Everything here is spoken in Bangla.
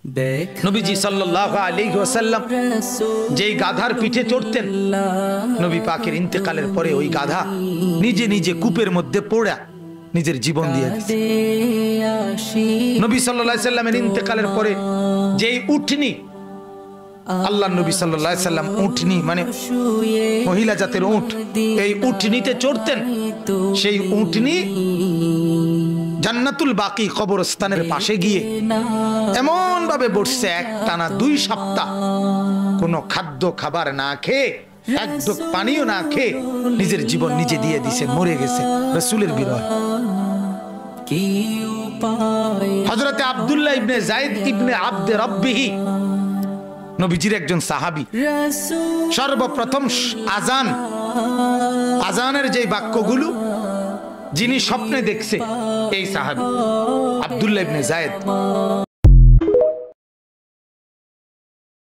নবীজি সাল্লাল্লাহু আলাইহি ওয়াসাল্লাম যেই গাধার পিঠে চড়তেন, নবী পাকের ইন্তেকালের পরে ওই গাধা নিজে নিজে কূপের মধ্যে পড়া নিজের জীবন দিয়ে দিয়েছে। নবী সাল্লাল্লাহু আলাইহি সাল্লামের ইন্তেকালের পরে যেই উটনি, আল্লাহ নবী সাল্লাল্লাহু আলাইহি সাল্লাম উটনি মানে মহিলা জাতের উট, এই উটনিতে চড়তেন। সেই উটনি জান্নাতুল বাকি কবরস্থানের পাশে গিয়ে এমন ভাবে বসছে, একটানা 2 সপ্তাহ কোনো খাদ্য খাবার না খেয়ে, এক ঢোক পানিও না খেয়ে নিজের জীবন নিজে দিয়ে দিছে, মরে গেছে রাসূলের বিরহ। হযরতে আব্দুল্লাহ ইবনে যায়েদ ইবনে আব্দে রব্বিহি নবীজির একজন সাহাবী। সর্বপ্রথম আজানের যে বাক্যগুলো যিনি স্বপ্নে দেখছে, এই সাহাবী আব্দুল্লাহ ইবনে যায়েদ